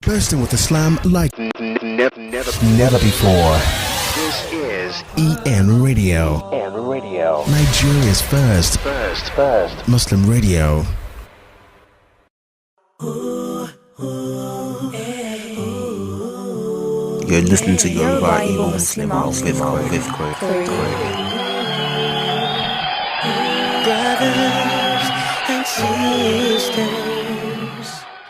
bursting with Islam like never before. This is eNRadio. Nigeria's first Muslim radio. You're listening to Yoruba Igbo Muslimah with Corey. Brothers and sisters.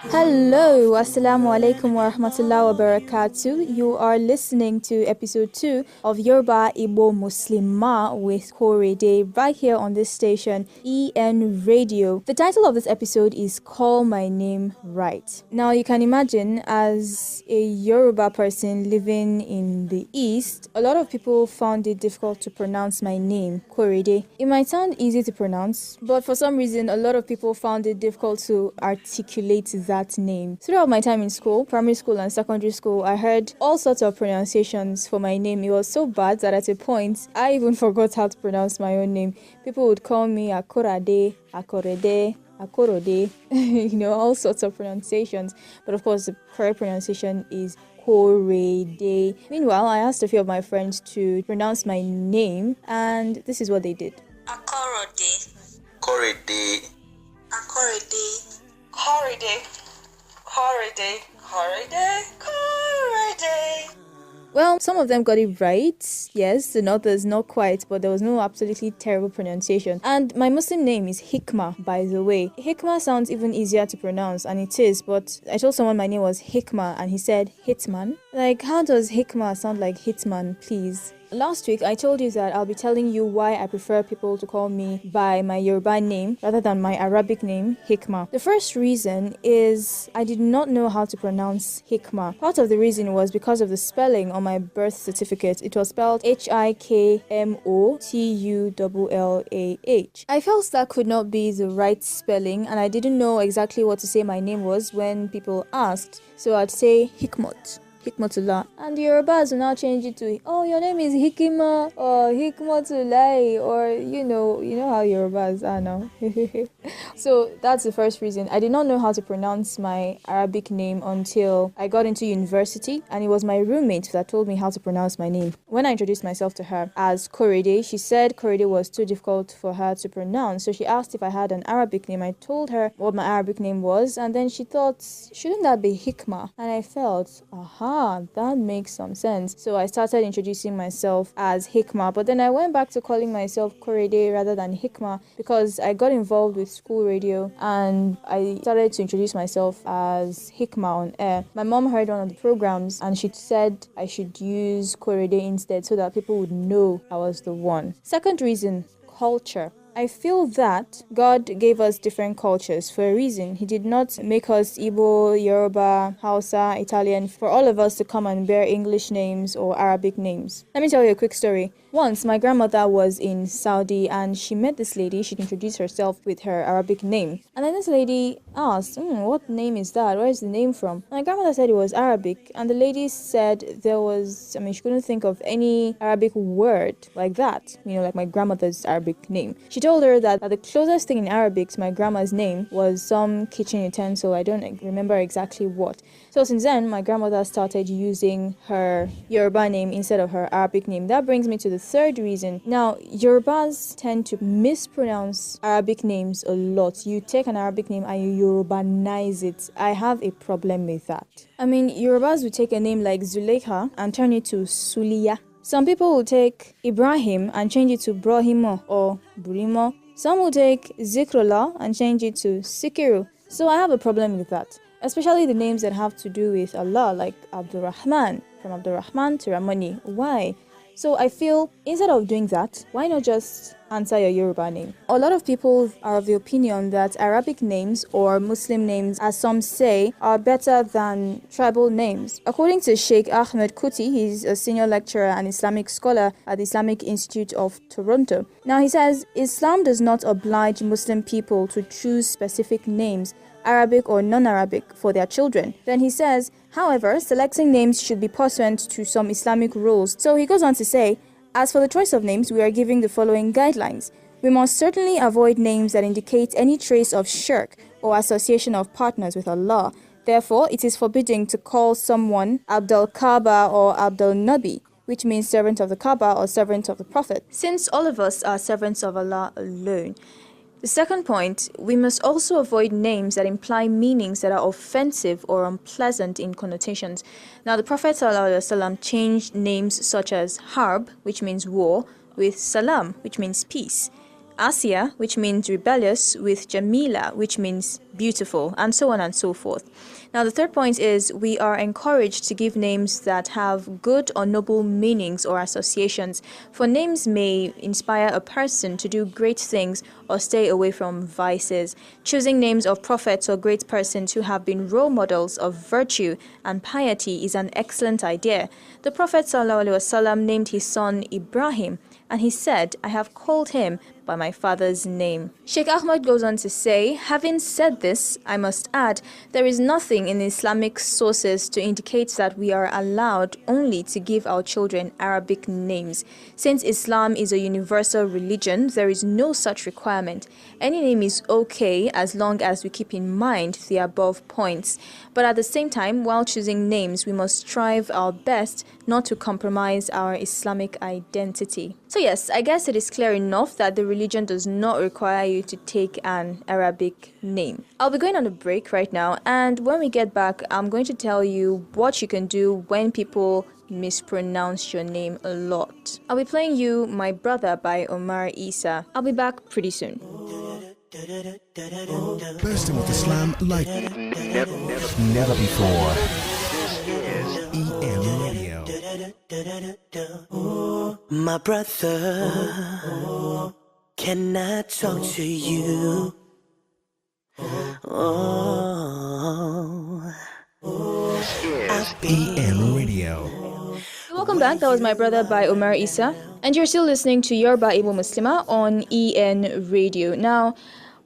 Hello, assalamu alaikum wa rahmatullahi wa barakatuh. You are listening to episode 2 of Yoruba Igbo Muslimah with Corey Day right here on this station, eNRadio. The title of this episode is Call My Name Right. Now you can imagine, as a Yoruba person living in the East, a lot of people found it difficult to pronounce my name, Corey Day. It might sound easy to pronounce, but for some reason a lot of people found it difficult to articulate that name. Throughout my time in school, primary school and secondary school, I heard all sorts of pronunciations for my name. It was so bad that at a point, I even forgot how to pronounce my own name. People would call me Akorade, Akorede, Akorode, all sorts of pronunciations. But of course, the correct pronunciation is Korede. Meanwhile, I asked a few of my friends to pronounce my name, and this is what they did. Akorode. Korede. Akorede. Korede. Korede. Korede. Korede. Well, some of them got it right, yes, and others not quite, but there was no absolutely terrible pronunciation. And my Muslim name is Hikmah, by the way. Hikmah sounds even easier to pronounce, and it is, but I told someone my name was Hikmah, and he said, Hitman? Like, how does Hikmah sound like Hitman, please? Last week, I told you that I'll be telling you why I prefer people to call me by my Yoruba name rather than my Arabic name, Hikmah. The first reason is I did not know how to pronounce Hikmah. Part of the reason was because of the spelling on my birth certificate. It was spelled Hikmotullah. I felt that could not be the right spelling, and I didn't know exactly what to say my name was when people asked. So I'd say Hikmatullah. And the Yorubas will now change it to, oh, your name is Hikima or Hikmatullah, or you know how Yorubas are now. So that's the first reason. I did not know how to pronounce my Arabic name until I got into university, and it was my roommate that told me how to pronounce my name. When I introduced myself to her as Korede, she said Korede was too difficult for her to pronounce, so she asked if I had an Arabic name. I told her what my Arabic name was, and then she thought, shouldn't that be Hikmah? And I felt, that makes some sense. So I started introducing myself as Hikmah, but then I went back to calling myself Korede rather than Hikmah because I got involved with school radio and I started to introduce myself as Hikmah on air. My mom heard one of the programs and she said I should use Korede instead so that people would know I was the one. Second reason, culture. I feel that God gave us different cultures for a reason. He did not make us Igbo, Yoruba, Hausa, Italian for all of us to come and bear English names or Arabic names. Let me tell you a quick story. Once, my grandmother was in Saudi and she met this lady. She'd introduced herself with her Arabic name. And then this lady asked, what name is that? Where is the name from? My grandmother said it was Arabic. And the lady said she couldn't think of any Arabic word like that. Like my grandmother's Arabic name. She told her that the closest thing in Arabic to my grandma's name was some kitchen utensil. I don't remember exactly what. So since then, my grandmother started using her Yoruba name instead of her Arabic name. That brings me to the third reason. Now, Yorubas tend to mispronounce Arabic names a lot. You take an Arabic name and you Yorubanize it. I have a problem with that. Yorubas will take a name like Zuleika and turn it to Suliya. Some people will take Ibrahim and change it to Brahimo or Burimo. Some will take Zikrullah and change it to Sikiru. So I have a problem with that, especially the names that have to do with Allah, like Abdurrahman, from Abdurrahman to Ramani. Why? So I feel instead of doing that, why not just answer your Yoruba name? A lot of people are of the opinion that Arabic names or Muslim names, as some say, are better than tribal names. According to Sheikh Ahmed Kuti, he's a senior lecturer and Islamic scholar at the Islamic Institute of Toronto. Now he says, Islam does not oblige Muslim people to choose specific names, Arabic or non-Arabic, for their children. Then he says, however, selecting names should be pursuant to some Islamic rules. So he goes on to say, as for the choice of names, we are giving the following guidelines. We must certainly avoid names that indicate any trace of shirk or association of partners with Allah. Therefore, it is forbidden to call someone Abdul Kaaba or Abdul Nabi, which means servant of the Kaaba or servant of the Prophet, since all of us are servants of Allah alone. The second point, we must also avoid names that imply meanings that are offensive or unpleasant in connotations. Now, the Prophet ﷺ changed names such as Harb, which means war, with Salam, which means peace, Asiya, which means rebellious, with Jamila, which means beautiful, and so on and so forth. Now, the third point is we are encouraged to give names that have good or noble meanings or associations, for names may inspire a person to do great things or stay away from vices. Choosing names of prophets or great persons who have been role models of virtue and piety is an excellent idea. The Prophet ﷺ named his son Ibrahim, and he said, I have called him by my father's name. Sheikh Ahmad goes on to say, having said this, I must add, there is nothing in Islamic sources to indicate that we are allowed only to give our children Arabic names. Since Islam is a universal religion, there is no such requirement. Any name is okay as long as we keep in mind the above points. But at the same time, while choosing names, we must strive our best not to compromise our Islamic identity. So yes, I guess it is clear enough that the religion does not require you to take an Arabic name. I'll be going on a break right now, and when we get back, I'm going to tell you what you can do when people mispronounce your name a lot. I'll be playing you My Brother by Omar Isa. I'll be back pretty soon. Bursting with Islam like never before. This is EN Radio. My brother, can I talk to you? EN Radio. Welcome back. That was My Brother by Omar Isa. And you're still listening to Yoruba Igbo Muslimah on EN Radio. Now,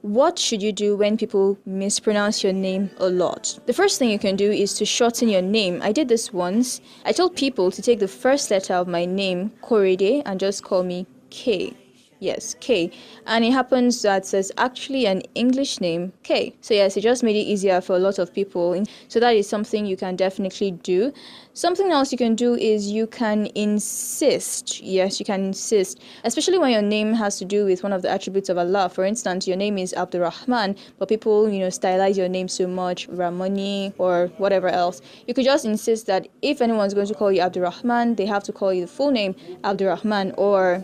what should you do when people mispronounce your name a lot? The first thing you can do is to shorten your name. I did this once. I told people to take the first letter of my name, Korede, and just call me K. Yes, K. And it happens that there's actually an English name, K. So yes, it just made it easier for a lot of people. So that is something you can definitely do. Something else you can do is you can insist. Yes, you can insist. Especially when your name has to do with one of the attributes of Allah. For instance, your name is Abdurrahman, but people, stylize your name so much, Ramani or whatever else. You could just insist that if anyone's going to call you Abdurrahman, they have to call you the full name, Abdurrahman, or,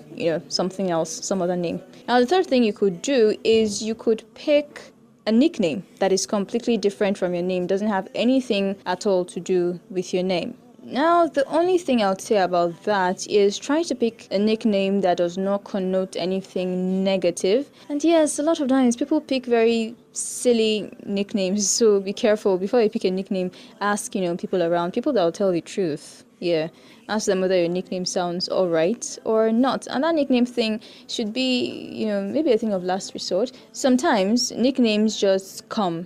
something else, some other name. Now, the third thing you could do is you could pick a nickname that is completely different from your name, doesn't have anything at all to do with your name. Now, the only thing I'll say about that is try to pick a nickname that does not connote anything negative. And yes, a lot of times people pick very silly nicknames, so be careful. Before you pick a nickname, ask, people around, people that will tell the truth. Yeah, ask them whether your nickname sounds alright or not. And that nickname thing should be, maybe a thing of last resort. Sometimes nicknames just come,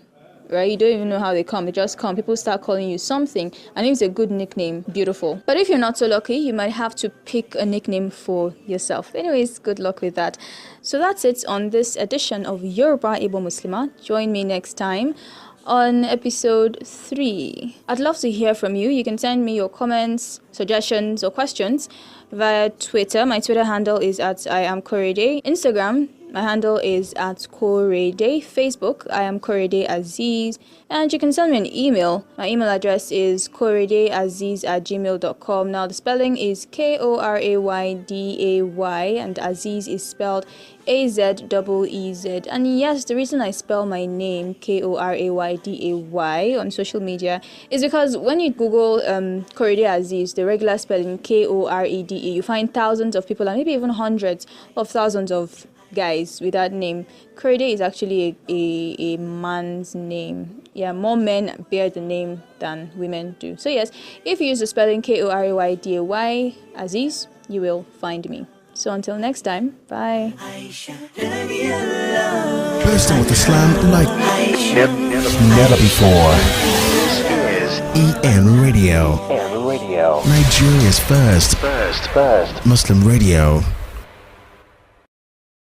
right? You don't even know how they come. They just come. People start calling you something, and if it's a good nickname, beautiful. But if you're not so lucky, you might have to pick a nickname for yourself. Anyways, good luck with that. So that's it on this edition of Yoruba Igbo Muslimah. Join me next time on episode 3. I'd love to hear from you. You can send me your comments, suggestions, or questions via Twitter. My Twitter handle is @IamKorede. Instagram, my handle is @Korede. Facebook, I am Korede Aziz. And you can send me an email. My email address is koredeaziz@gmail.com. Now, the spelling is Korayday, and Aziz is spelled AZEEZ. And yes, the reason I spell my name Korayday on social media is because when you Google Korede Aziz, the regular spelling Korede, you find thousands of people and maybe even hundreds of thousands of guys with that name. Korede is actually a man's name. Yeah, more men bear the name than women do. So yes, if you use the spelling Korayday Aziz, you will find me. So until next time, bye. Bursting with Islam like never before. This is EN Radio. Nigeria's first Muslim radio.